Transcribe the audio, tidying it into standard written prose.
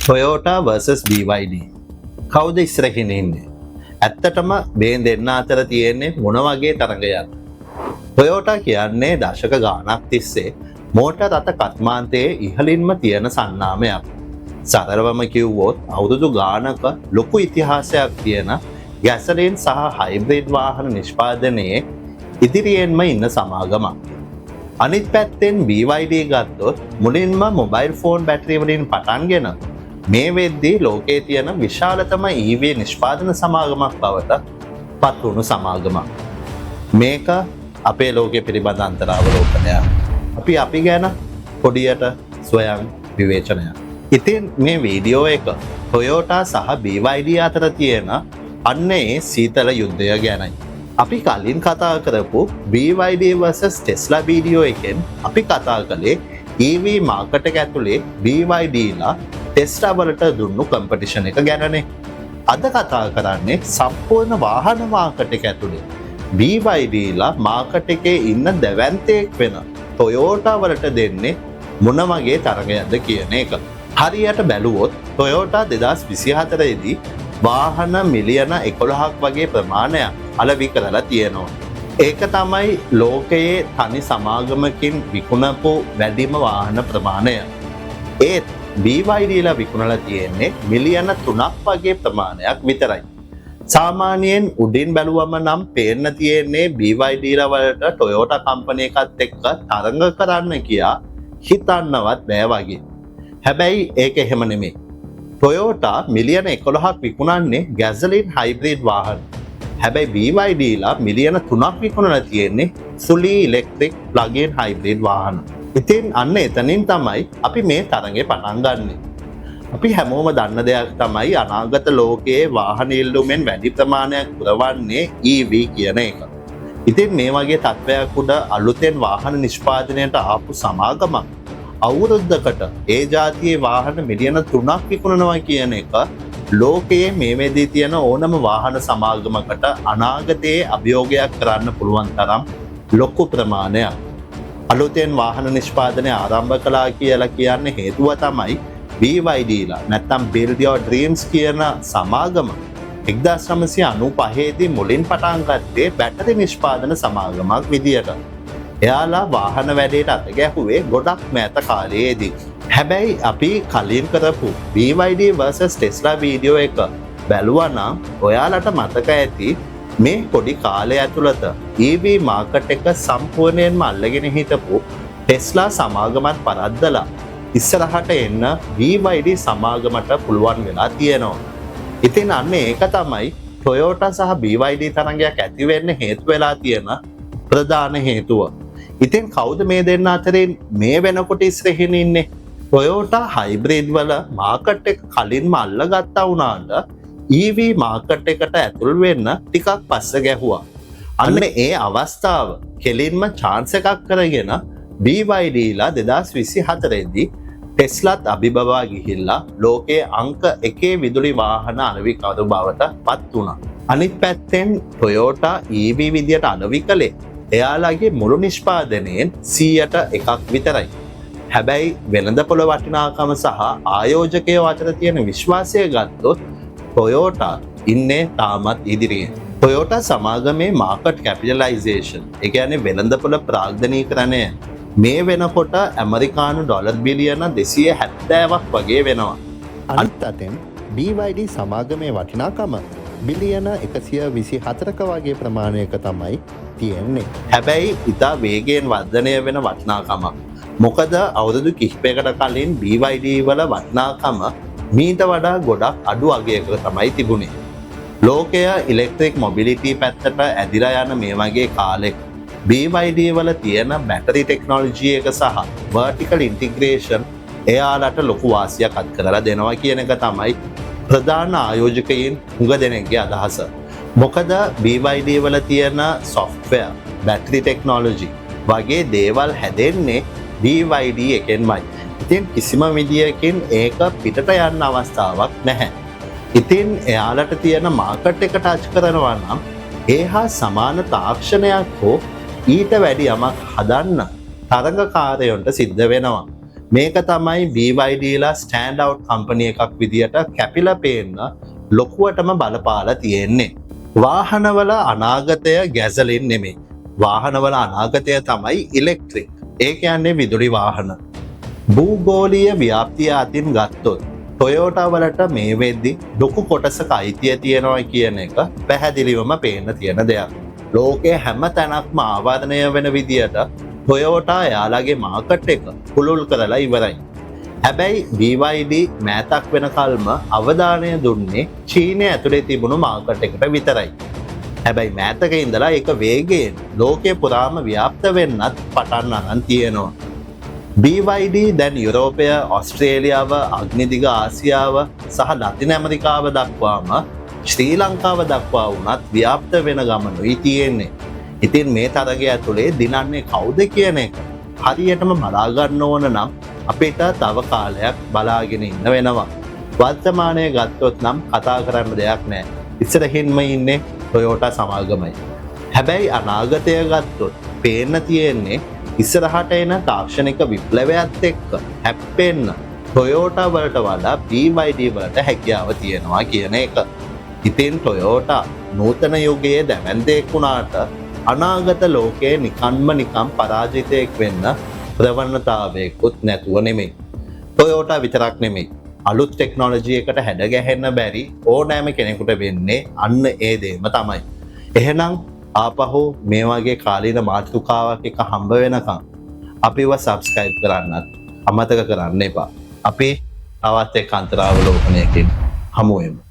Toyota vs BYD. කවුද ඉස්සරහින් ඉන්නේ? ඇත්තටම මේ දෙන්න අතර තියෙන්නේ මොන වගේ තරගයක්ද? Toyota කියන්නේ දශක ගාණක් තිස්සේ මෝටර් රථ කර්මාන්තයේ ඉහළින්ම තියෙන සන්නාමයක්. සරලවම කිව්වොත් අවුරුදු ගාණක ලොකු ඉතිහාසයක් තියෙන ගැසලින් සහ හයිබ්‍රිඩ් වාහන නිෂ්පාදනයේ ඉදිරියෙන්ම ඉන්න සමාගමක්. අනිත් පැත්තෙන් BYD ගත්තොත් මුලින්ම මොබයිල් ෆෝන් බැටරි වලින් පටන්ගෙන මේ වෙද්දී ලෝකයේ තියෙන විශාලතම EV නිෂ්පාදන සමාගමක් බවට පත් වුණු සමාගමක්. මේක අපේ ලෝකයේ පිළිබඳ අන්තරාවලෝකනයක්. අපි ගැන පොඩියට ස්වයං විවේචනයක්. ඉතින් මේ වීඩියෝ එක Toyota සහ BYD අතර තියෙන අන්න ඒ සීතල යුද්ධය ගැනයි. අපි කලින් කතා කරපු BYD vs Tesla වීඩියෝ එකෙන් අපි කතා කළේ EV මාකට් එක ඇතුලේ BYD ලා Tesla වලට දුන්නු කම්පිටිෂන් එක ගැනනේ. අද කතා කරන්නේ සම්පූර්ණ වාහන මාකට් එක ඇතුලේ BYD ලා මාකට් එකේ ඉන්න දැවැන්තයෙක් වෙන Toyota වලට දෙන්නේ මොන වගේ තරගයක්ද කියන එක. හරියට බැලුවොත් Toyota 2024 දී වාහන මිලියන 11ක් වගේ ප්‍රමාණයක් අලෙවි කරලා තියෙනවා. ඒක තමයි ලෝකයේ තනි සමාගමකින් විකුණපු වැඩිම වාහන ප්‍රමාණය. ඒත් BYD ලා විකුණලා තියෙන්නේ මිලියන 3ක් වගේ ප්‍රමාණයක් විතරයි. සාමාන්‍යයෙන් උඩින් බැලුවම නම් පේන්න තියෙන්නේ BYD ලා වලට Toyota කම්පැනි එකත් එක්ක තරඟ කරන්න කියා හිතන්නවත් බෑ වගේ. හැබැයි ඒක එහෙම නෙමෙයි. Toyota මිලියන 11ක් විකුණන්නේ ගැසලින් හයිබ්‍රිඩ් වාහන. හැබැයි BYD ලා මිලියන 3ක් විකුණලා තියෙන්නේ fully electric plug-in hybrid වාහන. ඉතින් අන්න එතනින් තමයි අපි මේ තරඟේ පටන් ගන්නෙ. අපි හැමෝම දන්න දෙයක් තමයි අනාගත ලෝකයේ වාහන ඉල්ලුමෙන් වැඩි ප්‍රමාණයක් පුරවන්නේ EV කියන එක. ඉතින් මේ වගේ තත්ත්වයක් උඩ අලුතෙන් වාහන නිෂ්පාදනයට ආපු සමාගමක් අවුරුද්දකට ඒ ජාතියේ වාහන මිලියන 3ක් විකුණනවා කියන එක ලෝකයේ මේ වෙද්දී තියෙන ඕනම වාහන සමාගමකට අනාගතයේ අභියෝගයක් කරන්න පුළුවන් තරම් ලොකු ප්‍රමාණයක්. අලුතෙන් වාහන නිෂ්පාදනය ආරම්භ කළා කියලා කියන්නේ හේතුව තමයි BYD ලා නැත්නම් Build Your Dreams කියන සමාගම 1995 දී මුලින් පටන් ගත්තේ බැටරි නිෂ්පාදන සමාගමක් විදියට. එයාලා වාහන වැඩේට අත ගැහුවේ ගොඩක් මෑත කාලයේදී. හැබැයි අපි කලින් කරපු BYD vs Tesla වීඩියෝ එක බැලුවා නම් ඔයාලට මතක ඇති මේ පොඩි කාලය ඇතුළත EV මාකට් එක සම්පූර්ණයෙන්ම අල්ලගෙන හිටපු Tesla සමාගමත් පරද්දලා ඉස්සරහට එන්න BYD සමාගමට පුළුවන් වෙලා තියෙනවා. ඉතින් අන්න ඒක තමයි Toyota සහ BYD තරඟයක් ඇති වෙන්න හේතු වෙලා තියෙන ප්‍රධාන හේතුව. ඉතින් කවුද මේ දෙන්න අතරින් මේ වෙනකොට ඉස්සරහින් ඉන්නේ? Toyota hybrid වල මාකට් එක කලින්ම අල්ලගත්තා වුණාට EV මාකට් එකට ඇතුල් වෙන්න ටිකක් පස්ස ගැහුවා. අන්න ඒ අවස්ථාව කෙලින්ම chance එකක් කරගෙන BYD ලා 2024 දී Teslaත් අභිබවා ගිහිල්ලා ලෝකයේ අංක 1 විදුලි වාහන අලෙවිකරු බවට පත් වුණා. අනිත් පැත්තෙන් Toyota EV විදියට අලෙවි කළේ එයාලගේ මුළු නිෂ්පාදනයෙන් 100%ක් විතරයි. හැබැයි වෙළඳපොළ වටිනාකම සහ ආයෝජකයෝ අතර තියෙන විශ්වාසය ගත්තොත් Toyota ඉන්නේ තාමත් ඉදිරියෙන්. Toyota සමාගමේ මාකට් කැපිටලයිසේෂන්, ඒ කියන්නේ වෙළඳපොළ ප්‍රාග්ධනීකරණය මේ වෙනකොට ඇමරිකානු ඩොලර් බිලියන 270ක් වගේ වෙනවා. අනිත් අතෙන් BYD සමාගමේ වටිනාකම බිලියන 124ක වගේ ප්‍රමාණයක තමයි තියෙන්නේ. හැබැයි ඉතා වේගයෙන් වර්ධනය වෙන වටිනාකමක්. මොකද අවුරුදු කිහිපයකට කලින් BYD වල වටිනාකම මීට වඩා ගොඩක් අඩු අගයක තමයි තිබුණේ. ලෝකය ඉලෙක්ට්‍රික් මොබිලිටි පැත්තට ඇදිලා යන මේ වගේ කාලෙක BYD වල තියෙන බැටරි ටෙක්නොලොජි එක සහ vertical integration එයාලට ලොකු වාසියක් අත් කරලා දෙනවා කියන එක තමයි ප්‍රධාන ආයෝජකයින් හුඟ දෙනෙක්ගේ අදහස. මොකද BYD වල තියෙන software, battery technology වගේ දේවල් හැදෙන්නේ BYD එකෙන්මයි. ඉතින් කිසිම විදියකින් ඒක පිටට යන්න අවස්ථාවක් නැහැ. ඉතින් එයාලට තියෙන මාකට් එක ටච් කරනවා නම් ඒ හා සමාන තාක්ෂණයක් හෝ ඊට වැඩි යමක් හදන්න තරඟකාරයන්ට සිද්ධ වෙනවා. මේක තමයි BYDලා ස්ටෑන්ඩ් අවුට් කම්පනි එකක් විදියට කැපිලා පේන්න ලොකුවටම බලපාලා තියෙන්නේ. වාහනවල අනාගතය ගැසලින් නෙමෙයි. වාහනවල අනාගතය තමයි ඉලෙක්ට්‍රික්. ඒ කියන්නේ විදුලි වාහන. භූගෝලීය ව්‍යාප්තිය අතින් ගත්තොත් ටොයෝටා වලට මේ වෙද්දි ලොකු කොටසක අයිතිය තියෙනවා කියන එක පැහැදිලිවම පේන්න තියෙන දෙයක්. ලෝකයේ හැම තැනක්ම ආවර්ණය වෙන විදියට ටොයෝටා එයාලගේ මාකට් එක පුළුල් කරලා ඉවරයි. හැබැයි BYD මෑතක් වෙනකල්ම අවධානය දුන්නේ චීනය ඇතුලේ තිබුණු මාකට් එකට විතරයි. හැබැයි මෑතක ඉඳලා ඒක වේගයෙන් ලෝකේ පුරාම ව්‍යාප්ත වෙන්නත් පටන් අරන් තියෙනවා. BYD දැන් යුරෝපය, ඔස්ට්‍රේලියාව, අග්නිදිග ආසියාව සහ ලතින් ඇමරිකාව දක්වාම ශ්‍රී ලංකාව දක්වා වුණත් ව්‍යාප්ත වෙන ගමනුයි තියෙන්නේ. ඉතින් මේ තරගය ඇතුලේ දිනන්නේ කවුද කියන එක හරියටම බලාගන්න ඕන නම් අපිට තව කාලයක් බලාගෙන ඉන්න වෙනවා. වර්තමානය ගත්තොත් නම් කතා කරන්න දෙයක් නෑ. ඉස්සරහින්ම ඉන්නේ ටොයෝටා සමාගමයි. හැබැයි අනාගතය ගත්තොත් පේන්න තියෙන්නේ ඉස්සරහට එන තාක්ෂණික විප්ලවයත් එක්ක හැප්පෙන්න ටොයෝටා වලට වඩා BYD වලට හැකියාව තියෙනවා කියන එක. ඉතින් ටොයෝටා නූතන යුගයේ දැවැන්තෙක් වුණාට අනාගත ලෝකයේ නිකන් පරාජිතයෙක් වෙන්න ප්‍රවණතාවයකුත් නැතුව නෙමෙයි. ටොයෝටා විතරක් නෙමෙයි. අලුත් ටෙක්නොලොජි එකට හැඩ ගැහෙන්න බැරි ඕනෑම කෙනෙකුට වෙන්නේ අන්න ඒ දේම තමයි. එහෙනම් ආපහු මේ වගේ කාලීන මාතෘකාවක් එක හම්බ වෙනකම් අපිව සබ්ස්ක්‍රයිබ් කරන්නත් අමතක කරන්න එපා. අපි තවත් එක් අන්තරාවලෝකනයකින් හමු වෙමු.